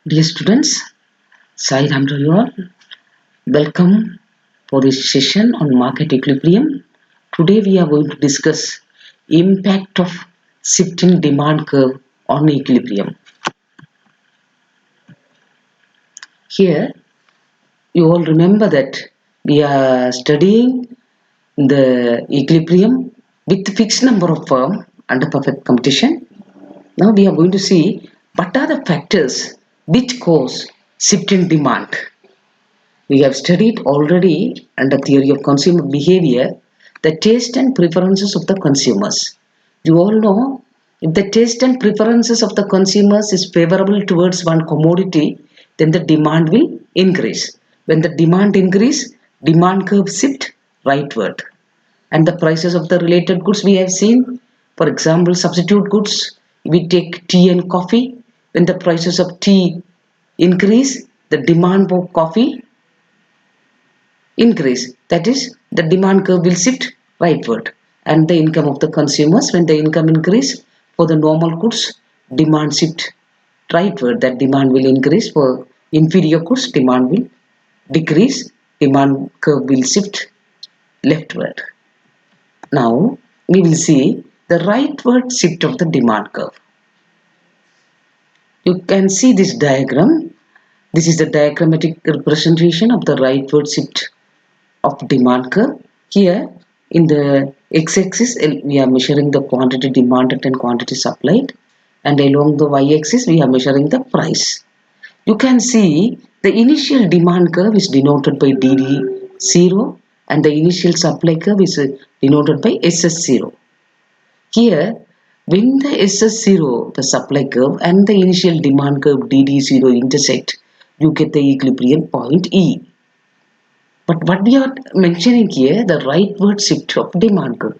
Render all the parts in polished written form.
Dear students, Sai Ram to you all. Welcome for this session on market equilibrium. Today we are going to discuss impact of shifting demand curve on equilibrium. Here you all remember that we are studying the equilibrium with fixed number of firm under perfect competition. Now we are going to see what are the factors which cause shift in demand. We have studied already under theory of consumer behavior the taste and preferences of the consumers. You all know if the taste and preferences of the consumers is favorable towards one commodity, then the demand will increase. When the demand increase, demand curve shift rightward. And the prices of the related goods we have seen, for example, substitute goods, we take tea and coffee. When the prices of tea increase, the demand for coffee increase. That is, the demand curve will shift rightward. And the income of the consumers, when the income increase for the normal goods, demand shift rightward. That demand will increase. For inferior goods, demand will decrease. Demand curve will shift leftward. Now we will see the rightward shift of the demand curve. You can see this diagram. This is the diagrammatic representation of the rightward shift of demand curve. Here in the x-axis we are measuring the quantity demanded and quantity supplied, and along the y-axis we are measuring the price. You can see the initial demand curve is denoted by DD0 and the initial supply curve is denoted by SS0. Here when the SS0, the supply curve, and the initial demand curve DD0 intersect, you get the equilibrium point E. But what we are mentioning here, the rightward shift of demand curve.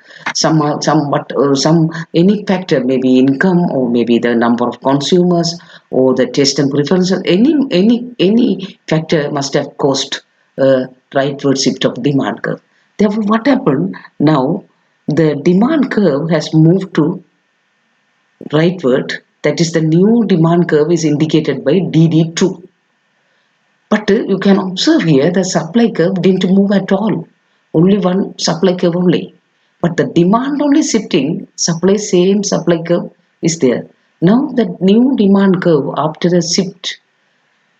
Any factor, maybe income or maybe the number of consumers or the taste and preferences, any factor must have caused a rightward shift of demand curve. Therefore, what happened now? The demand curve has moved to rightward. That is, the new demand curve is indicated by DD2. But you can observe here the supply curve didn't move at all. Only one supply curve only. But the demand only shifting, same supply curve is there. Now the new demand curve after the shift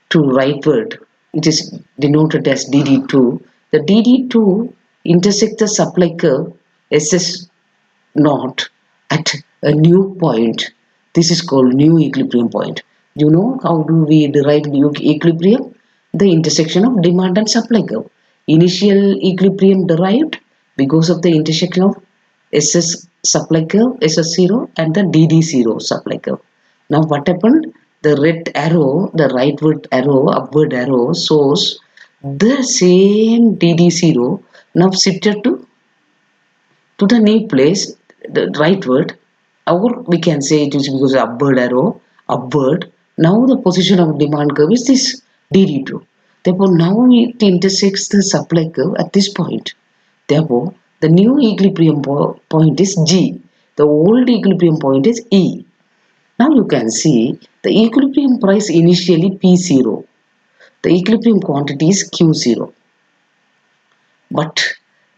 to rightward, it is denoted as DD2. The DD2 intersects the supply curve SS0 at a new point. This is called new equilibrium point. You know how do we derive new equilibrium? The intersection of demand and supply curve. Initial equilibrium derived because of the intersection of SS supply curve, SS0 and the DD0 supply curve. Now what happened? The red arrow, the rightward arrow, upward arrow shows the same DD0 now shifted to the new place, the rightward, or we can say it is because of upward arrow, upward. Now the position of demand curve is this DD2. Therefore, now it intersects the supply curve at this point. Therefore, the new equilibrium point is G. The old equilibrium point is E. Now you can see the equilibrium price initially P0. The equilibrium quantity is Q0. But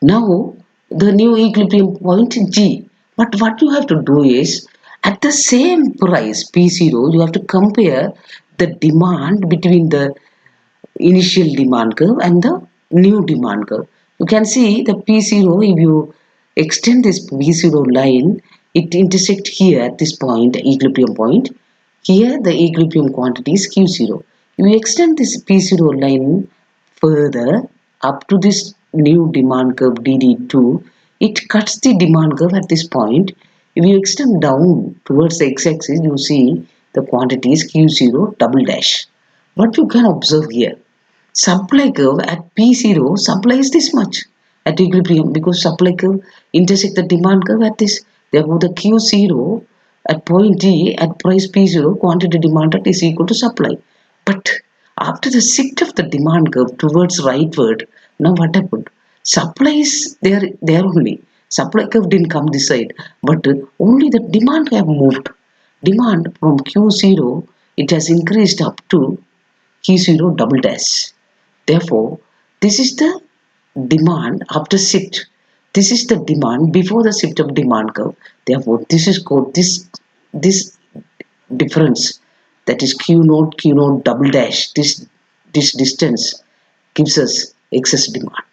now the new equilibrium point is G. But what you have to do is at the same price P0, you have to compare the demand between the initial demand curve and the new demand curve. You can see the P0, if you extend this P0 line, it intersects here at this point, equilibrium point. Here the equilibrium quantity is Q0. If you extend this P0 line further up to this new demand curve DD2, it cuts the demand curve at this point. If you extend down towards the x-axis, you see the quantity is Q0 double dash. What you can observe here, supply curve at P0, supply is this much at equilibrium because supply curve intersect the demand curve at this. Therefore, the Q0 at point D at price P0, quantity demanded is equal to supply. But after the shift of the demand curve towards rightward, now what happened? Supply is there only. Supply curve didn't come this side, but only the demand have moved. Demand from Q0 it has increased up to Q0 double dash. Therefore, this is the demand after shift. This is the demand before the shift of demand curve. Therefore, this is called this difference, that is Q naught double dash. This distance gives us excess demand.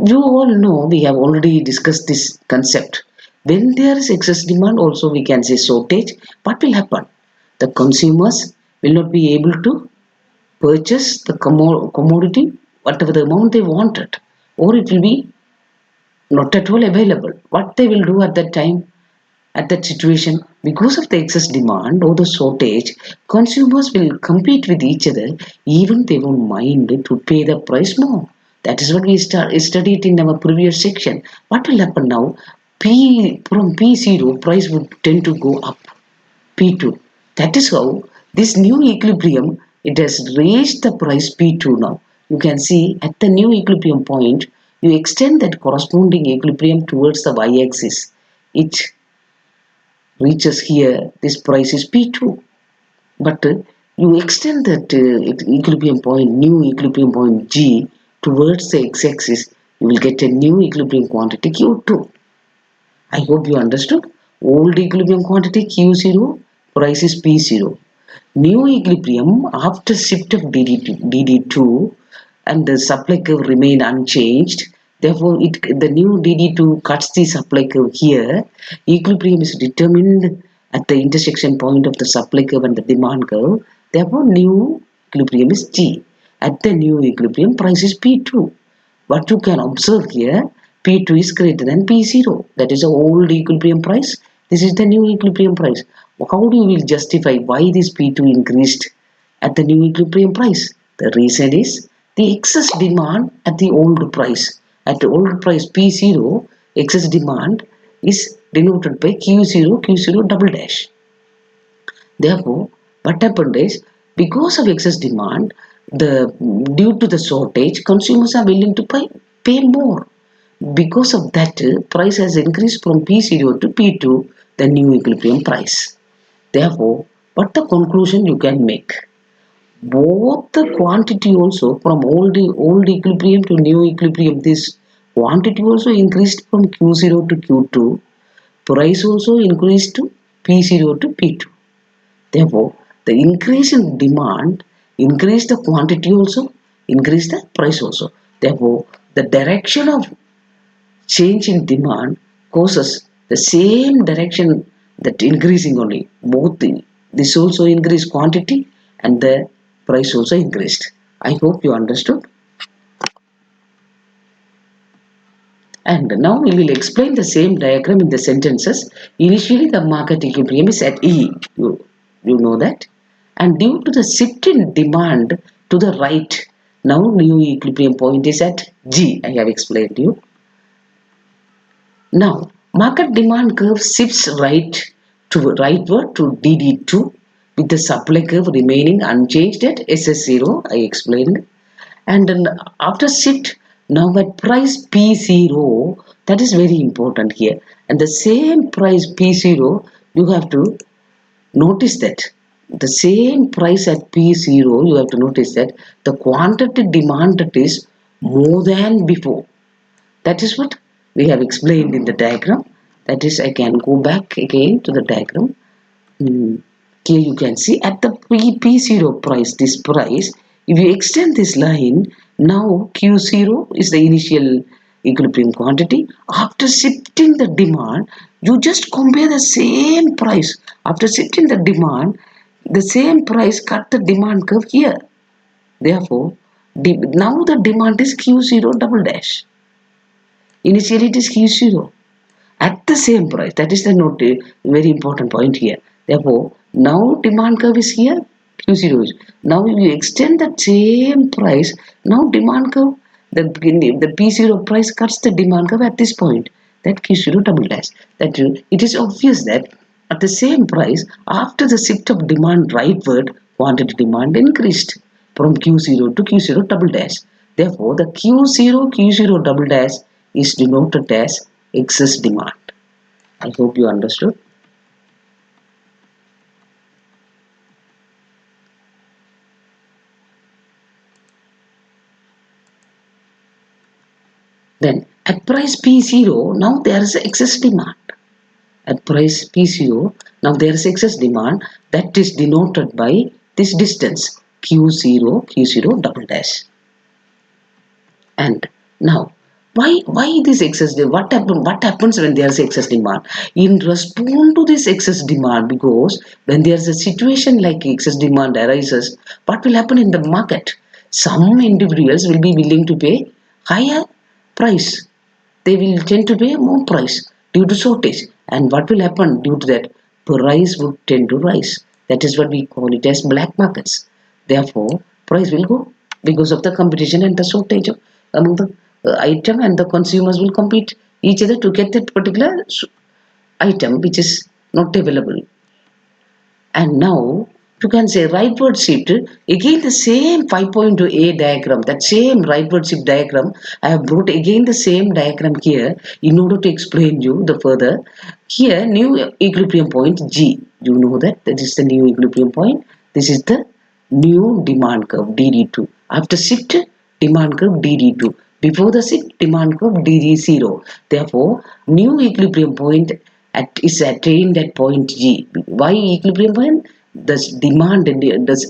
You all know, we have already discussed this concept. When there is excess demand, also we can say shortage. What will happen? The consumers will not be able to purchase the commodity whatever the amount they wanted, or it will be not at all available. What they will do at that time, at that situation, because of the excess demand or the shortage, consumers will compete with each other, even they won't mind to pay the price more. That is what we studied in our previous section. What will happen now? From P0 price would tend to go up. P2. That is how this new equilibrium, it has raised the price P2 now. You can see at the new equilibrium point, you extend that corresponding equilibrium towards the y-axis. It reaches here, this price is P2. But you extend that equilibrium point, new equilibrium point G towards the x-axis, you will get a new equilibrium quantity Q2. I hope you understood. Old equilibrium quantity Q0, price is P0. New equilibrium after shift of DD2 and the supply curve remain unchanged. Therefore, the new DD2 cuts the supply curve here. Equilibrium is determined at the intersection point of the supply curve and the demand curve. Therefore, new equilibrium is G. At the new equilibrium, price is P2. What you can observe here, P2 is greater than P0. That is the old equilibrium price. This is the new equilibrium price. How do you will justify why this P2 increased at the new equilibrium price? The reason is the excess demand at the old price. At the old price P0, excess demand is denoted by Q0 double dash. Therefore, what happened is, because of excess demand, due to the shortage, consumers are willing to pay more. Because of that, price has increased from P0 to P2, the new equilibrium price. Therefore, what the conclusion you can make? Both the quantity also from old equilibrium to new equilibrium, this quantity also increased from Q0 to Q2, price also increased to P0 to P2. Therefore, the increase in demand increase the quantity also, increase the price also. Therefore, the direction of change in demand causes the same direction, that increasing only. This also increased quantity and the price also increased. I hope you understood. And now we will explain the same diagram in the sentences. Initially, the market equilibrium is at E. You know that. And due to the shift in demand to the right, now new equilibrium point is at G. I have explained to you. Now, market demand curve shifts rightward to DD2 with the supply curve remaining unchanged at SS0. I explained. And then after shift, now at price P0, that is very important here. And the same price P0, you have to notice that. The same price at P0, you have to notice that the quantity demanded is more than before. That is what we have explained in the diagram. That is, I can go back again to the diagram. Here you can see at the P0 price, this price, if you extend this line, now Q0 is the initial equilibrium quantity. After shifting the demand, you just compare the same price. After shifting the demand, the same price cut the demand curve here. Therefore, now the demand is Q0 double dash. Initially it is Q0 at the same price. That is the very important point here. Therefore, now demand curve is here, Q0 is. Now you extend the same price. Now demand curve, the P0 price cuts the demand curve at this point. That Q0 double dash. It is obvious that at the same price, after the shift of demand rightward, quantity demand increased from Q0 to Q0 double dash. Therefore, the Q0 double dash is denoted as excess demand. I hope you understood. Then at price P0, now there is excess demand. At price P0, now there is excess demand that is denoted by this distance Q0, Q0 double dash. And now, why this excess demand? What happens when there is excess demand? In response to this excess demand, because when there is a situation like excess demand arises, what will happen in the market? Some individuals will be willing to pay higher price. They will tend to pay more price due to shortage. And what will happen due to that? Price would tend to rise. That is what we call it as black markets. Therefore, price will go because of the competition and the shortage among the item, and the consumers will compete each other to get that particular item which is not available. And now you can say rightward shift, again the same 5.2a diagram, that same rightward shift diagram. I have brought again the same diagram here in order to explain you the further. Here new equilibrium point G, you know that is the new equilibrium point. This is the new demand curve DD2. After shift, demand curve DD2. Before the shift, demand curve DD0. Therefore, new equilibrium point is attained at point G. Why equilibrium point? The demand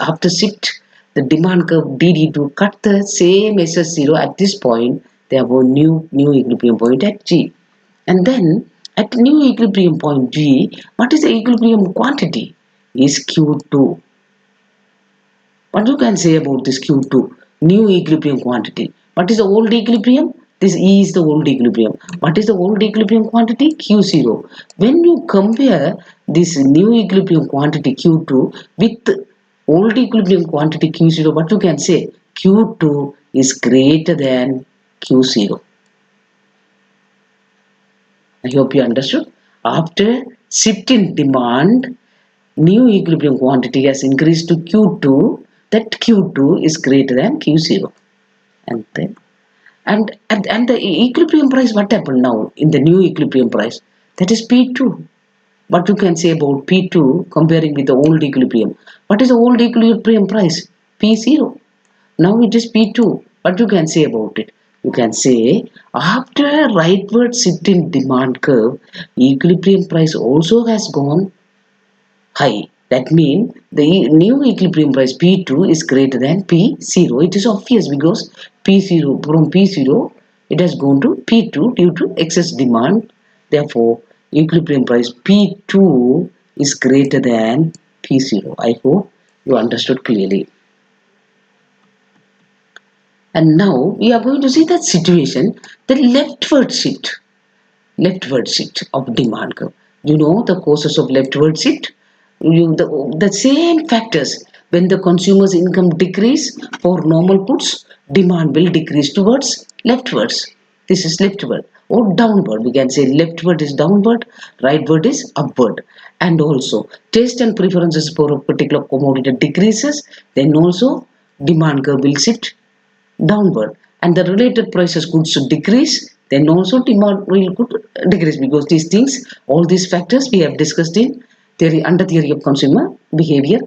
after shift, the demand curve DD2 cut the same SS0 at this point. Therefore, new equilibrium point at G. And then at new equilibrium point G, what is the equilibrium quantity? Is Q2. What you can say about this Q2, new equilibrium quantity? What is the old equilibrium? This E is the old equilibrium. What is the old equilibrium quantity? Q0. When you compare this new equilibrium quantity Q2 with old equilibrium quantity Q0, what you can say? Q2 is greater than Q0. I hope you understood. After shift in demand, new equilibrium quantity has increased to Q2, that Q2 is greater than Q0. And then and the equilibrium price, what happened now in the new equilibrium price? That is P2. What you can say about P2 comparing with the old equilibrium? What is the old equilibrium price? P0. Now it is P2. What you can say about it? You can say after rightward shift in demand curve, equilibrium price also has gone high. That means the new equilibrium price P2 is greater than P0. It is obvious because P0 from P0 it has gone to P2 due to excess demand. Therefore, equilibrium price P2 is greater than P0. I hope you understood clearly. And now we are going to see that situation, the leftward shift of demand curve. You know the causes of leftward shift. The same factors. When the consumer's income decrease for normal goods, demand will decrease towards leftwards. This is leftward or downward. We can say leftward is downward, rightward is upward. And also taste and preferences for a particular commodity decreases, then also demand curve will shift downward, and the related prices goods should decrease, then also demand will decrease, because these things, all these factors we have discussed in theory, under theory of consumer behavior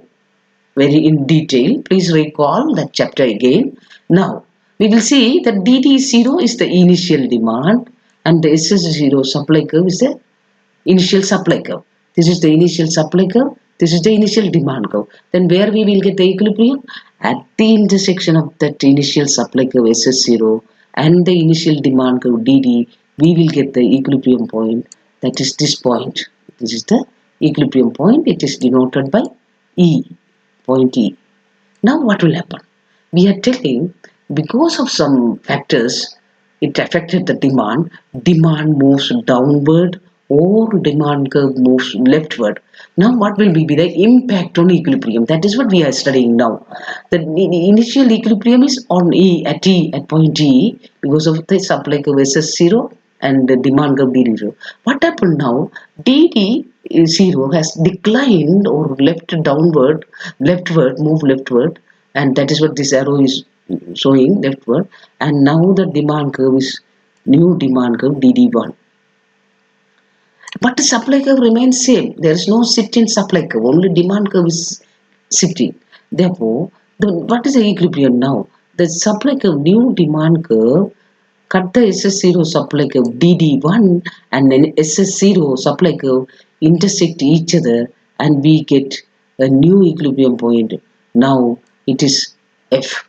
very in detail. Please recall that chapter again. Now we will see that DD0 is the initial demand and the SS0 supply curve is the initial supply curve. This is the initial supply curve. This is the initial demand curve. Then where we will get the equilibrium? At the intersection of that initial supply curve SS0 and the initial demand curve DD, we will get the equilibrium point. That is this point. This is the equilibrium point. It is denoted by E, point E. Now what will happen? We are telling because of some factors it affected the demand. Demand moves downward or demand curve moves leftward. Now what will be the impact on equilibrium? That is what we are studying now. The initial equilibrium is on E at point E because of the supply curve SS0 and the demand curve DD0. What happened now? DD0 has declined or leftward, move leftward, and that is what this arrow is showing, leftward. And now the demand curve is new demand curve DD1. But the supply curve remains same. There is no shift in supply curve. Only demand curve is shifting. Therefore, what is the equilibrium now? The supply curve, new demand curve cut the SS0 supply curve DD1 and then SS0 supply curve intersect each other and we get a new equilibrium point. Now it is F.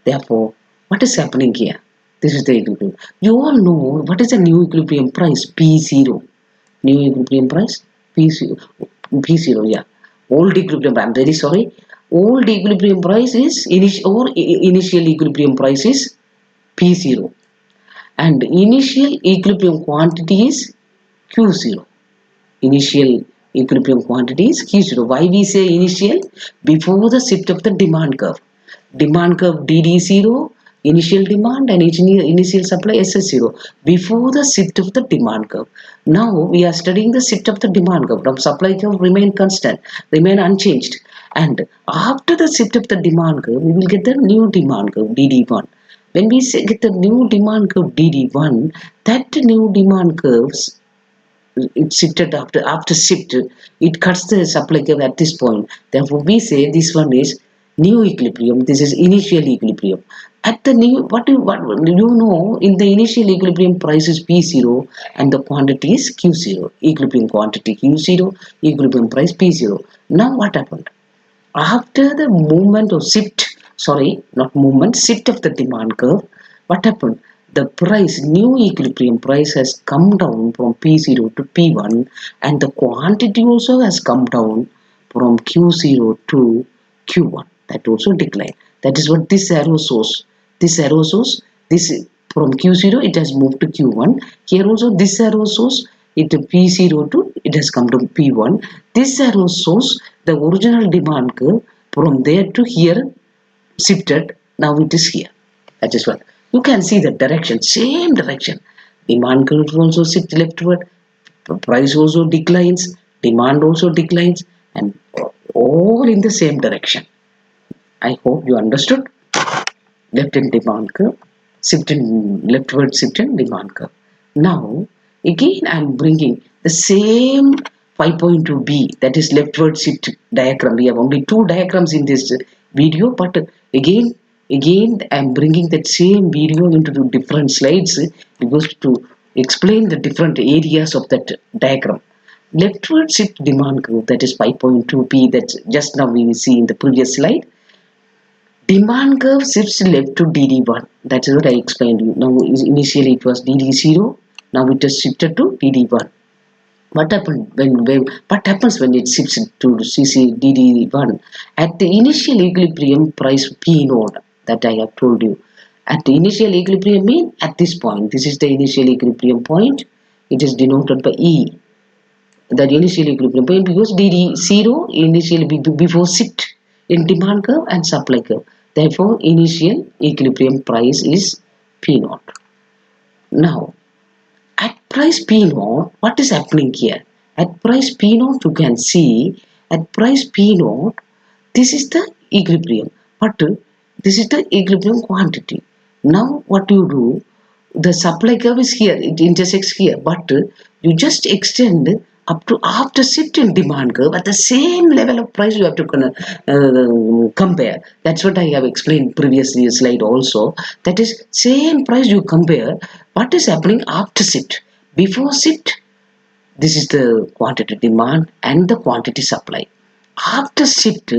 Therefore, what is happening here? This is the equilibrium. You all know what is the new equilibrium price? P0. New equilibrium price? P0. P0, yeah. Old equilibrium, I'm very sorry. Old equilibrium price is initial equilibrium price is P0. And initial equilibrium quantity is Q0. Initial equilibrium quantity is Q0. Why we say initial? Before the shift of the demand curve. Demand curve DD0, initial demand and initial supply SS0 before the shift of the demand curve. Now we are studying the shift of the demand curve. Now supply curve remain constant, remain unchanged, and after the shift of the demand curve we will get the new demand curve DD1. When we get the new demand curve DD1, that new demand curves it shifted after shift, it cuts the supply curve at this point. Therefore we say this one is new equilibrium, this is initial equilibrium. At the new, what you know, in the initial equilibrium price is P0 and the quantity is Q0. Equilibrium quantity Q0, equilibrium price P0. Now what happened? After the movement of shift, sorry, not movement, shift of the demand curve, what happened? The price, new equilibrium price has come down from P0 to P1 and the quantity also has come down from Q0 to Q1. That also declined. That is what this arrow shows. This arrow shows this from Q0 it has moved to Q1. Here also this arrow shows it P0 to it has come to P1. This arrow shows the original demand curve from there to here shifted. Now it is here. That is what you can see the direction, same direction. Demand curve also shift leftward. Price also declines. Demand also declines, and all in the same direction. I hope you understood. Left in demand curve, shift in leftward shift in demand curve. Now again I am bringing the same 5.2b, that is leftward shift diagram. We have only two diagrams in this video, but again I am bringing that same video into the different slides because to explain the different areas of that diagram. Leftward shift demand curve, that is 5.2b, that just now we see in the previous slide. Demand curve shifts left to DD1. That is what I explained to you. Now initially it was DD0. Now it has shifted to DD1. What happened what happens when it shifts to CC DD1? At the initial equilibrium price P0 that I have told you. At the initial equilibrium mean at this point. This is the initial equilibrium point. It is denoted by E. That initial equilibrium point because DD0 initially before shift in demand curve and supply curve. Therefore, initial equilibrium price is P0. Now, at price P0, what is happening here? At price P0, you can see at price P0, this is the equilibrium, but this is the equilibrium quantity. Now, what you do? The supply curve is here, it intersects here, but you just extend up to after shift in demand curve at the same level of price you have to compare. That's what I have explained previously slide also. That is same price you compare. What is happening after shift? Before shift, this is the quantity demand and the quantity supply. After shift,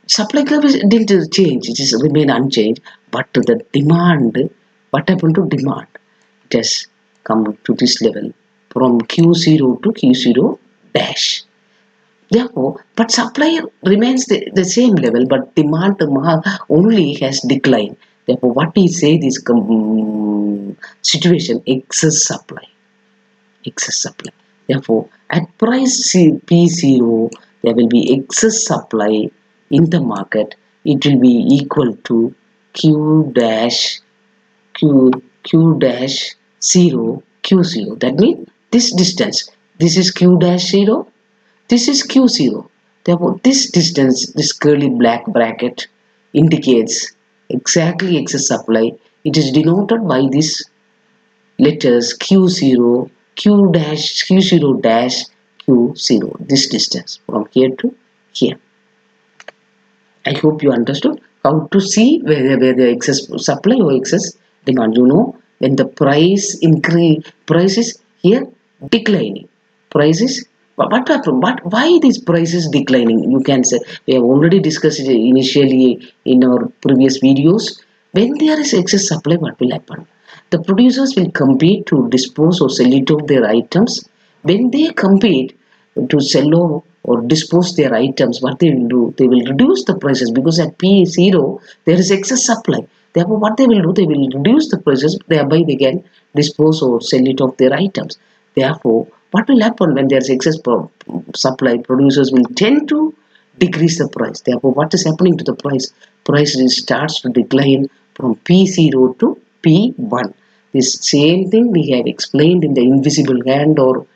supply curve didn't change, it is remain unchanged, but the demand, what happened to demand? It has come to this level from Q0 to Q0 dash. Therefore, but supply remains the same level, but demand only has declined. Therefore, what we say this situation, excess supply. Excess supply. Therefore, at price P0, there will be excess supply in the market. It will be equal to Q dash 0 Q0. That means this distance. This is Q dash 0. This is Q0. Therefore, this distance, this curly black bracket indicates exactly excess supply. It is denoted by this letters Q0, Q0 dash Q0. This distance from here to here. I hope you understood how to see whether the excess supply or excess demand. You know when the price is here declining. Price is what happened? But why this price is declining? You can say we have already discussed it initially in our previous videos. When there is excess supply, what will happen? The producers will compete to dispose or sell it of their items. When they compete to sell or dispose their items, what they will do? They will reduce the prices because at P0 there is excess supply. Therefore, what they will do? They will reduce the prices, thereby they can dispose or sell it of their items. Therefore, what will happen when there is excess supply? Producers will tend to decrease the price. Therefore, what is happening to the price? Price starts to decline from P0 to P1. This same thing we have explained in the invisible hand, or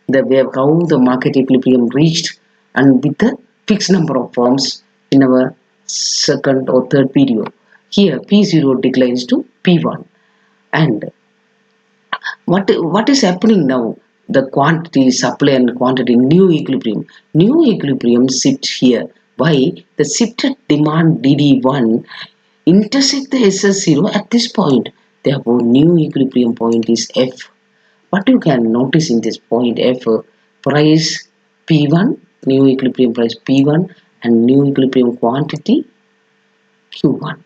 the way of how the market equilibrium reached, and with the fixed number of firms in our second or third video. Here P0 declines to P1. And what is happening now? The quantity, supply and quantity, new equilibrium. New equilibrium sits here. Why? The shifted demand DD1 intersect the SS0 at this point. Therefore, new equilibrium point is F. What you can notice in this point F, price P1, new equilibrium price P1, and new equilibrium quantity Q1.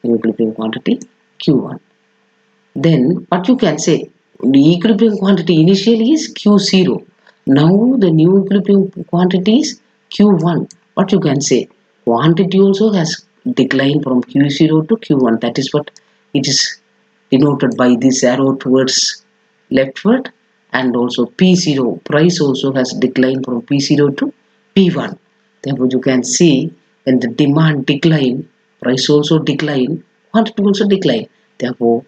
New equilibrium quantity Q1. Then what you can say? The equilibrium quantity initially is Q0. Now the new equilibrium quantity is Q1. What you can say? Quantity also has declined from Q0 to Q1. That is what it is denoted by this arrow towards leftward. And also P0 price also has declined from P0 to P1. Therefore, you can see when the demand decline, price also decline, quantity also decline. Therefore,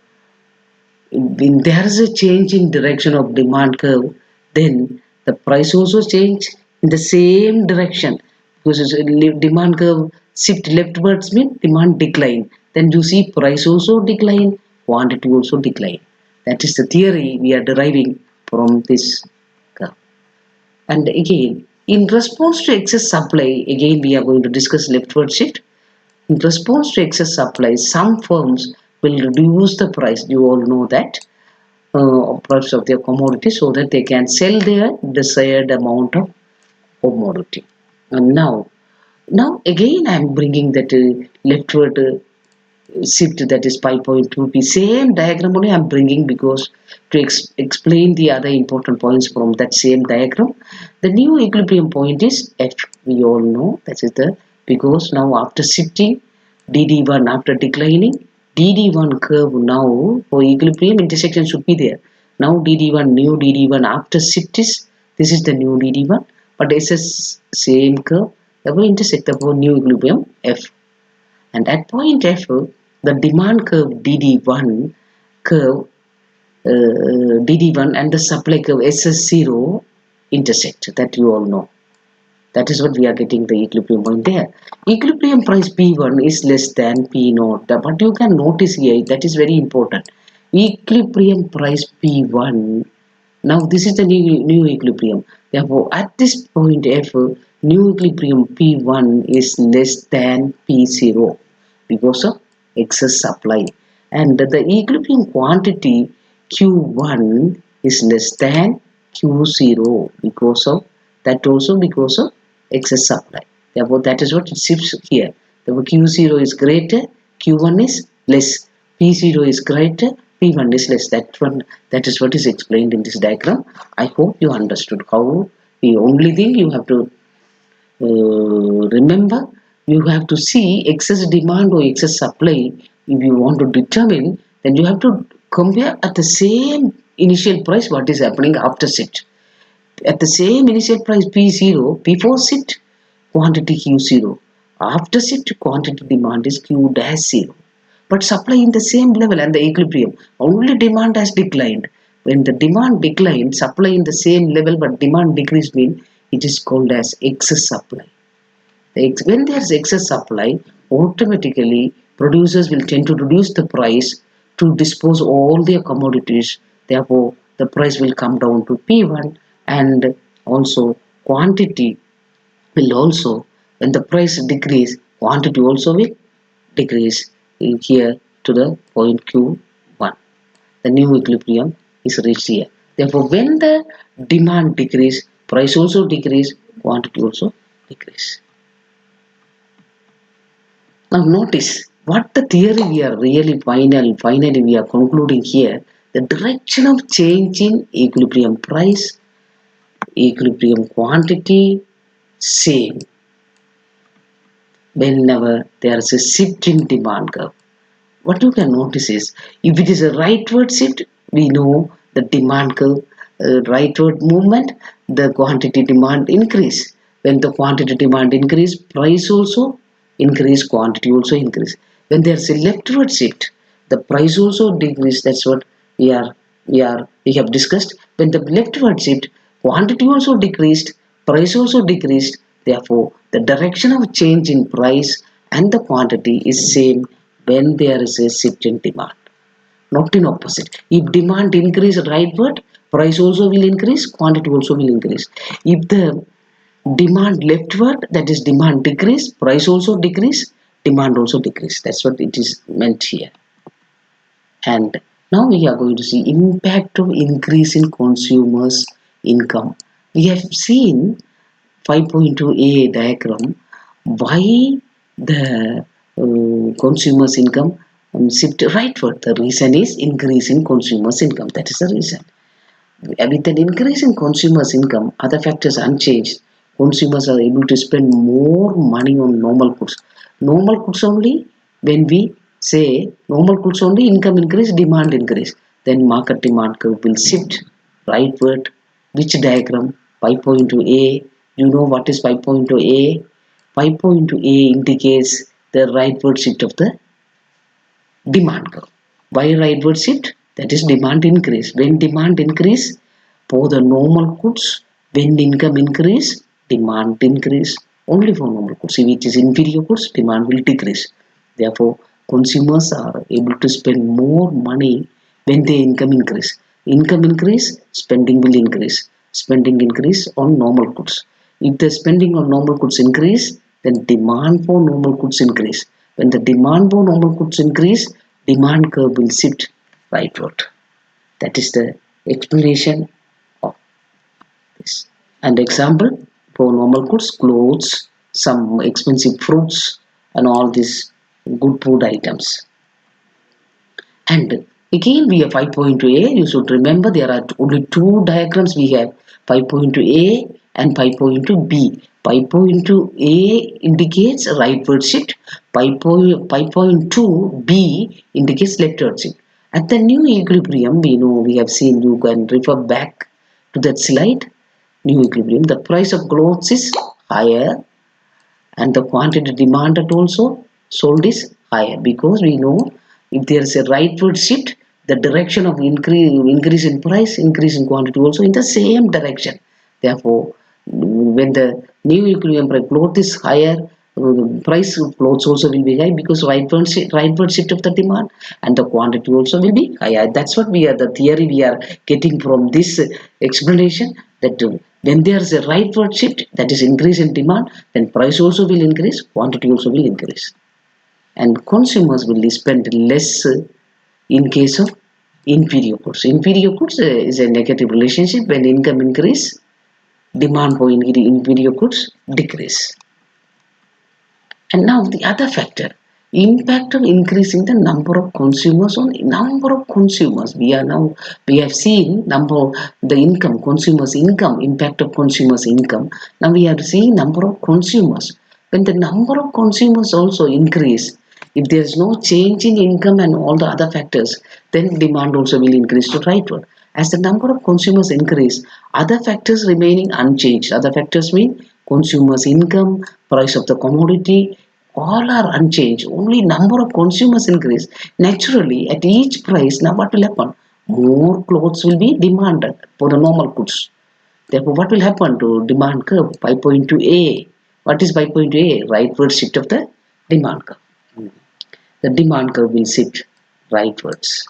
when there is a change in direction of demand curve, then the price also change in the same direction, because demand curve shift leftwards means demand decline. Then you see price also decline, quantity also decline. That is the theory we are deriving from this curve. And again, in response to excess supply, again we are going to discuss leftward shift. In response to excess supply, some firms will reduce the price. You all know that price of their commodity, so that they can sell their desired amount of commodity. And now again I am bringing that leftward shift, that is 5.2p. Same diagram only I am bringing because to explain the other important points from that same diagram. The new equilibrium point is F. We all know that is the, because now after shifting DD1, after declining DD1 curve, now for equilibrium intersection should be there. Now DD1, new DD1 after shift is, this is the new DD1, but it's the same curve. Therefore intersect the new equilibrium F. And at point F, the demand curve DD1 and the supply curve SS0 intersect. That you all know. That is what we are getting the equilibrium point there. Equilibrium price P1 is less than P0. But you can notice here, that is very important. Equilibrium price P1. Now this is the new equilibrium. Therefore, at this point F, new equilibrium P1 is less than P0 because of excess supply. And the equilibrium quantity Q1 is less than Q0 because of that, also because of excess supply. Therefore, that is what it shifts here. Therefore, Q0 is greater, Q1 is less, P0 is greater, P1 is less. That is what is explained in this diagram. I hope you understood how. The only thing you have to remember, you have to see excess demand or excess supply. If you want to determine, then you have to compare at the same initial price what is happening after shift. At the same initial price P0, before shift quantity Q0, after shift quantity demand is Q dash 0. But supply in the same level and the equilibrium, only demand has declined. When the demand declined, supply in the same level but demand decreased means it is called as excess supply. When there is excess supply, automatically producers will tend to reduce the price to dispose all their commodities. Therefore, the price will come down to P1, and also quantity will also, when the price decrease, quantity also will decrease here to the point Q1. The new equilibrium is reached here. Therefore, when the demand decrease, price also decrease, quantity also decrease. Now notice what the theory we are really finally we are concluding here. The direction of change in equilibrium price, equilibrium quantity, same whenever there is a shift in demand curve. What you can notice is, if it is a rightward shift, we know the demand curve, rightward movement, the quantity demand increase. When the quantity demand increase, price also increase, quantity also increase. When there is a leftward shift, the price also decrease. That's what we have discussed. When the leftward shift, quantity also decreased, price also decreased. Therefore, the direction of change in price and the quantity is same when there is a shift in demand, not in opposite. If demand increase rightward, price also will increase, quantity also will increase. If the demand leftward, that is demand decrease, price also decrease, demand also decrease. That's what it is meant here. And now we are going to see impact of increase in consumers' income. We have seen 5.2a diagram why the consumers' income shift rightward. The reason is increase in consumers' income. That is the reason. With an increase in consumers' income, other factors unchanged. Consumers are able to spend more money on normal goods. Normal goods only, when we say normal goods only, income increase, demand increase. Then market demand curve will shift rightward. Which diagram? 5.2a. You know what is 5.2a? 5.2a indicates the rightward shift of the demand curve. Why rightward shift? That is demand increase. When demand increase for the normal goods, when income increase, demand increase only for normal goods. If it is inferior goods, demand will decrease. Therefore, consumers are able to spend more money when their income increase. Income increase, spending will increase. Spending increase on normal goods. If the spending on normal goods increase, then demand for normal goods increase. When the demand for normal goods increase, demand curve will shift rightward. That is the explanation of this. And example for normal goods, clothes, some expensive fruits, and all these good food items. And again we have 5.2a. You should remember there are only two diagrams we have, 5.2a and 5.2b. 5.2a indicates rightward shift, 5.2b indicates leftward shift. At the new equilibrium, we have seen, you can refer back to that slide, new equilibrium, the price of clothes is higher and the quantity demanded also sold is higher, because we know if there is a rightward shift, the direction of increase in price, increase in quantity also in the same direction. Therefore, when the new equilibrium price cloth is higher, price of clothes also will be high, because rightward shift of the demand, and the quantity also will be higher. That's what the theory we are getting from this explanation, that when there is a rightward shift, that is increase in demand, then price also will increase, quantity also will increase. And consumers will spend less in case of inferior goods. Inferior goods is a negative relationship. When income increase, demand for inferior goods decrease. And now the other factor, impact of increasing the number of consumers on number of consumers. We have seen the income, consumers income, impact of consumers income. Now we are seeing number of consumers. When the number of consumers also increase, if there is no change in income and all the other factors, then demand also will increase to rightward. As the number of consumers increase, other factors remaining unchanged. Other factors mean consumers' income, price of the commodity, all are unchanged. Only number of consumers increase. Naturally, at each price, now what will happen? More clothes will be demanded for the normal goods. Therefore, what will happen to demand curve? 5.2a. What is 5.2a? Rightward shift of the demand curve. The demand curve will shift rightwards.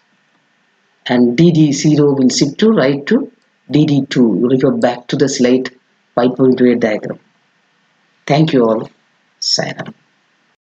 And DD0 will shift to right to DD2. You refer back to the slide 5.2a diagram. Thank you all. Sign up.